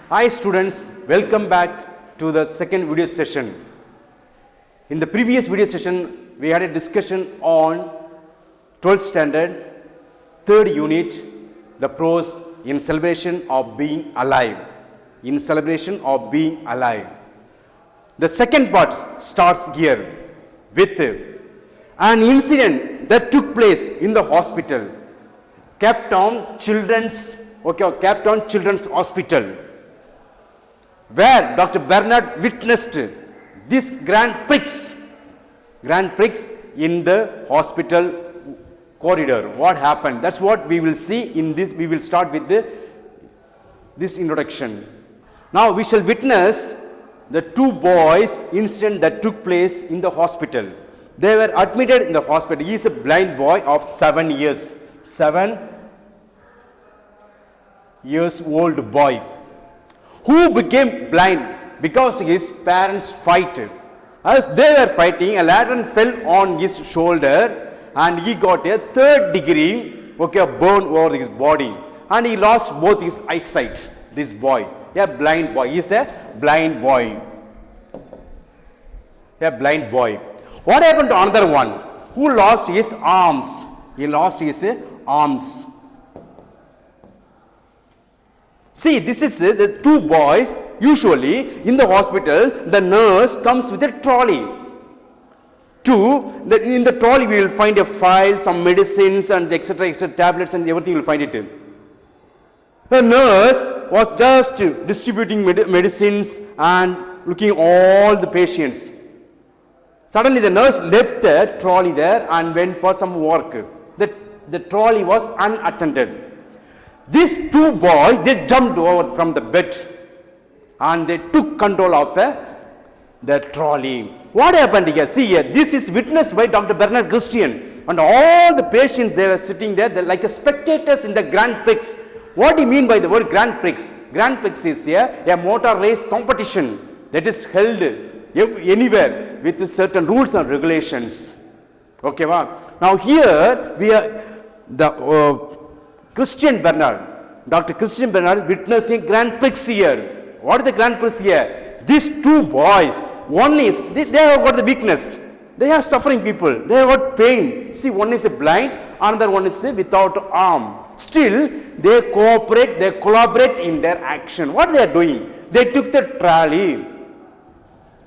Hi students, welcome back to the second video session. In the previous video session, we had a discussion on 12th standard, third unit, the prose in celebration of being alive. In celebration of being alive. The second part starts here with an incident that took place in the hospital, Cape Town Children's Hospital, where Dr. Bernard witnessed this Grand Prix in the hospital corridor. What happened? That's what we will see in this. We will start with this introduction. Now we shall witness the two boys incident that took place in the hospital. They were admitted in the hospital. He is a blind boy of 7 years. 7 years old boy who became blind because his parents fight. As they were fighting, a lantern fell on his shoulder and he got a 3rd degree burn over his body, and he lost both his eyesight. This boy, a blind boy, he is a blind boy. A blind boy. What happened to another one who lost his arms? He lost his arms. See, this is the two boys. Usually in the hospital, the nurse comes with a trolley. In the trolley we will find a file, some medicines and etc. tablets and everything you will find it. The nurse was just distributing medicines and looking at all the patients. Suddenly the nurse left the trolley there and went for some work. The trolley was unattended. These two boys, they jumped over from the bed and they took control of the trolley. What happened here? See here, this is witnessed by Dr. Bernard Christian, and all the patients, they were sitting there, they're like spectators in the Grand Prix. What do you mean by the word Grand Prix? Grand Prix is a motor race competition that is held anywhere with certain rules and regulations. Okay, wow. Now here we are Christian Bernard, Dr. Christian Bernard is witnessing Grand Prix here. What is the Grand Prix here? These two boys, one is, they have got the weakness. They are suffering people. They have got pain. See, one is blind, another one is without arm. Still, they cooperate, they collaborate in their action. What they are doing? They took the trolley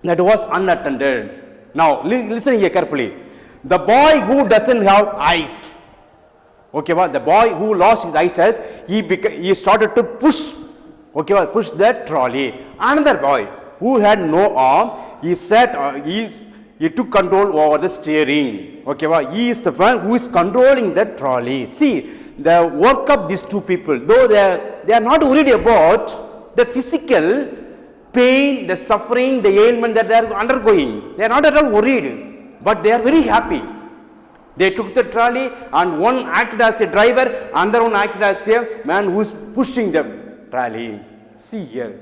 that was unattended. Now, listen here carefully. The boy who doesn't have eyes, the boy who lost his eyesight, he started to push that trolley. Another boy who had no arm, he took control over the steering. He is the one who is controlling the trolley. See, the work of these two people, though they are not worried about the physical pain, the suffering, the ailment that they are undergoing. They are not at all worried, but they are very happy. They took the trolley and one acted as a driver, another one acted as a man who is pushing the trolley. See here.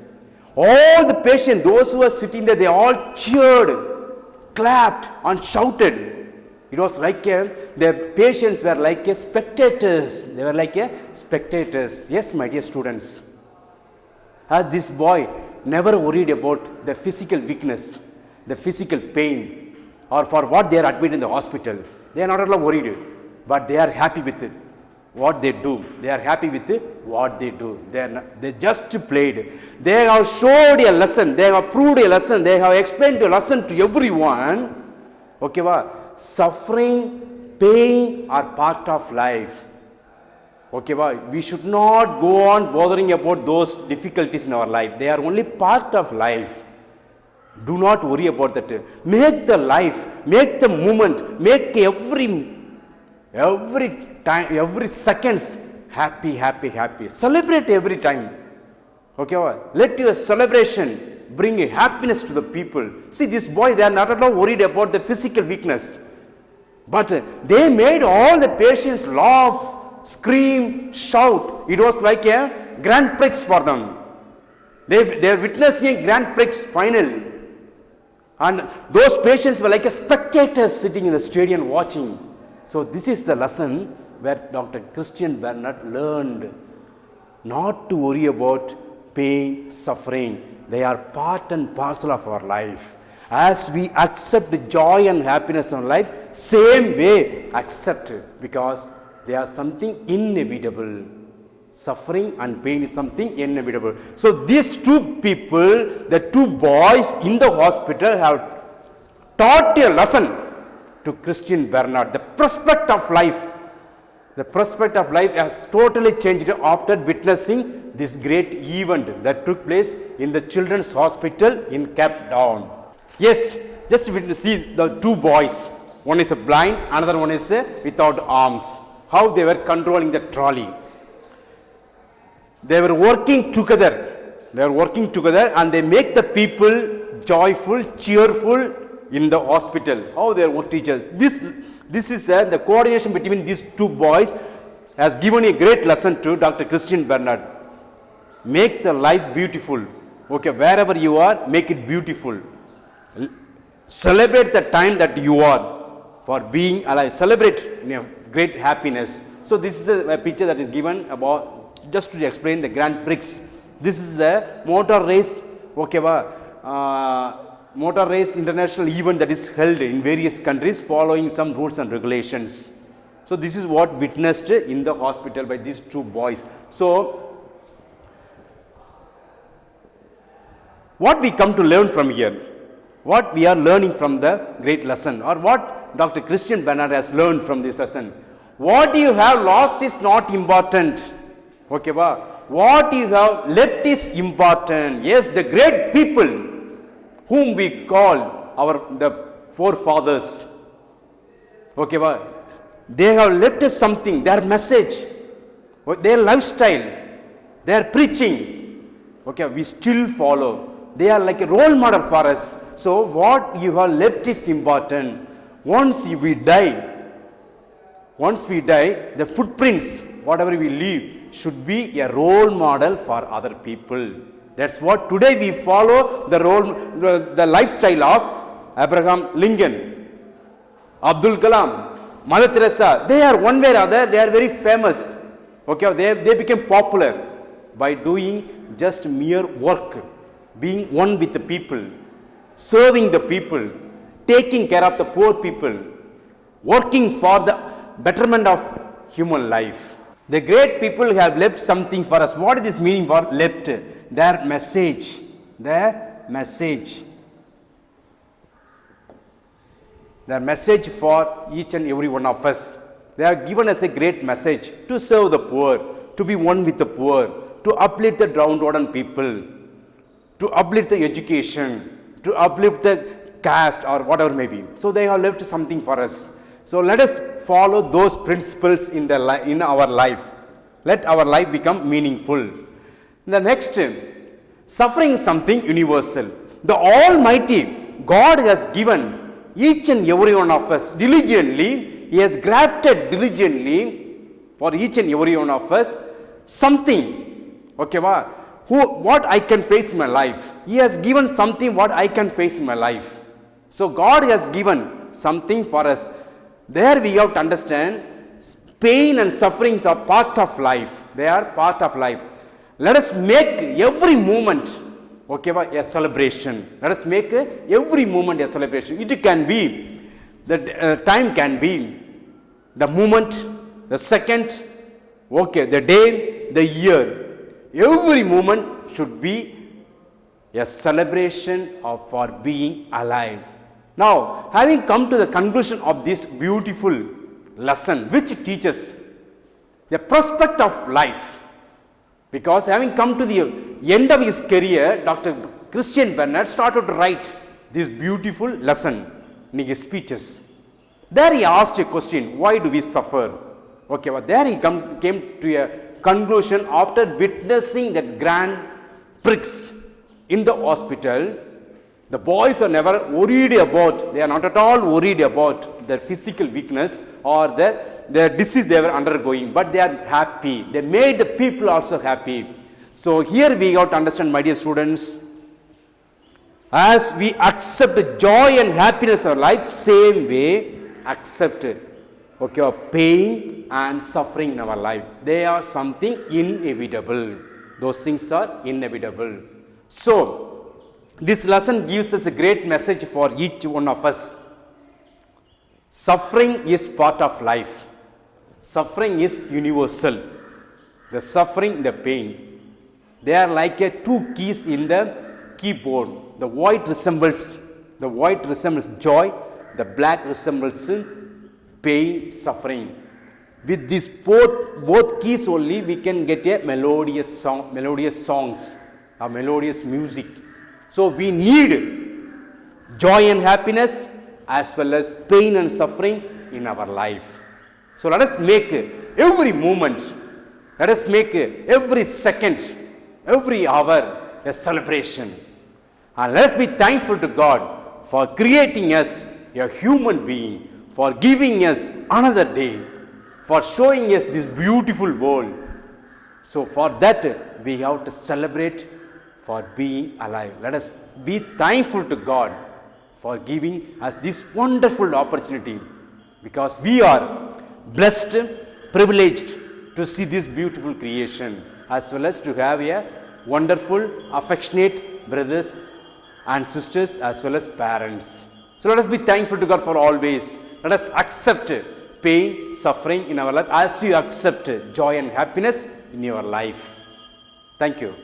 All the patients, those who were sitting there, they all cheered, clapped and shouted. It was like the patients were like spectators. They were like spectators. Yes, my dear students. As this boy never worried about the physical weakness, the physical pain, or for what they are admitted in the hospital. They are not at all worried, but they are happy with it. What they do, they are happy with what they do. They just played. They have showed a lesson. They have proved a lesson. They have explained a lesson to everyone. Suffering, pain are part of life. We should not go on bothering about those difficulties in our life. They are only part of life. Do not worry about that. Make the life, make the moment, make every time, every seconds happy, happy, happy. Celebrate every time. Let your celebration bring happiness to the people. See, this boy, they are not at all worried about the physical weakness, but they made all the patients laugh, scream, shout. It was like a Grand Prix for them. They are witnessing Grand Prix final. And those patients were like spectators sitting in the stadium watching. So this is the lesson where Dr. Christian Bernard learned not to worry about pain, suffering, they are part and parcel of our life. As we accept joy and happiness in life, same way accept it, because they are something inevitable. Suffering and pain is something inevitable. So these two people, the two boys in the hospital, have taught a lesson to Christian Bernard. The prospect of life has totally changed after witnessing this great event that took place in the children's hospital in Cape Town. Yes, just see the two boys. One is blind, another one is without arms. How they were controlling the trolley. They were working together. And they make the people joyful, cheerful in the hospital. How they are teachers. This is the coordination between these two boys has given a great lesson to Dr. Christian Bernard. Make the life beautiful. Okay, wherever you are, make it beautiful. Celebrate the time that you are for being alive. Celebrate great happiness. So this is a picture that is given about, just to explain the Grand Prix. This is a motor race. Okay, motor race international event that is held in various countries following some rules and regulations. So this is what witnessed in the hospital by these two boys. So what we come to learn from here, what we are learning from the great lesson, or what Dr. Christian Bernard has learned from this lesson. What you have lost is not important. Okay, what you have left is important. Yes, the great people whom we call the forefathers. Okay, they have left us something, their message, their lifestyle, their preaching. Okay, we still follow. They are like a role model for us. So what you have left is important. Once we die, the footprints, whatever we leave, should be a role model for other people. That's what today we follow the lifestyle of Abraham Lincoln, Abdul Kalam, Mother Teresa. They are one way or other, they are very famous. Okay, they became popular by doing just mere work, being one with the people, serving the people, taking care of the poor people, working for the betterment of human life. The great people have left something for us. What is this meaning for left? Their message. Their message for each and every one of us. They have given us a great message to serve the poor, to be one with the poor, to uplift the downtrodden people, to uplift the education, to uplift the caste or whatever may be. So they have left something for us. So let us follow those principles in our life. Let our life become meaningful. The next, suffering is something universal. The Almighty God has given each and every one of us diligently. He has grafted diligently for each and every one of us something. Okay, what I can face in my life. He has given something what I can face in my life. So God has given something for us. There we have to understand pain and sufferings are part of life. They are part of life. Let us make every moment, a celebration. Let us make every moment a celebration. It can be, the time can be, the moment, the second, the day, the year. Every moment should be a celebration for being alive. Now, having come to the conclusion of this beautiful lesson, which teaches the prospect of life, because having come to the end of his career, Dr. Christian Bernard started to write this beautiful lesson in his speeches. There he asked a question, why do we suffer? There he came to a conclusion after witnessing that Grand Prix in the hospital. The boys are never worried about, they are not at all worried about their physical weakness or their disease they were undergoing, but they are happy. They made the people also happy. So here we have to understand, my dear students, as we accept the joy and happiness of life, same way accept pain and suffering in our life. They are something inevitable. Those things are inevitable. So, this lesson gives us a great message for each one of us. Suffering is part of life. Suffering is universal. The suffering, the pain, they are like two keys in the keyboard. The white resembles joy, the black resembles pain, suffering. With these both keys only, we can get a melodious songs, a melodious music. So we need joy and happiness as well as pain and suffering in our life. So let us make every moment, let us make every second, every hour a celebration. And let us be thankful to God for creating us a human being, for giving us another day, for showing us this beautiful world. So for that we have to celebrate for being alive. Let us be thankful to God for giving us this wonderful opportunity, because we are blessed, privileged to see this beautiful creation, as well as to have a wonderful, affectionate brothers and sisters as well as parents. So let us be thankful to God for always. Let us accept pain, suffering in our life as you accept joy and happiness in your life. Thank you.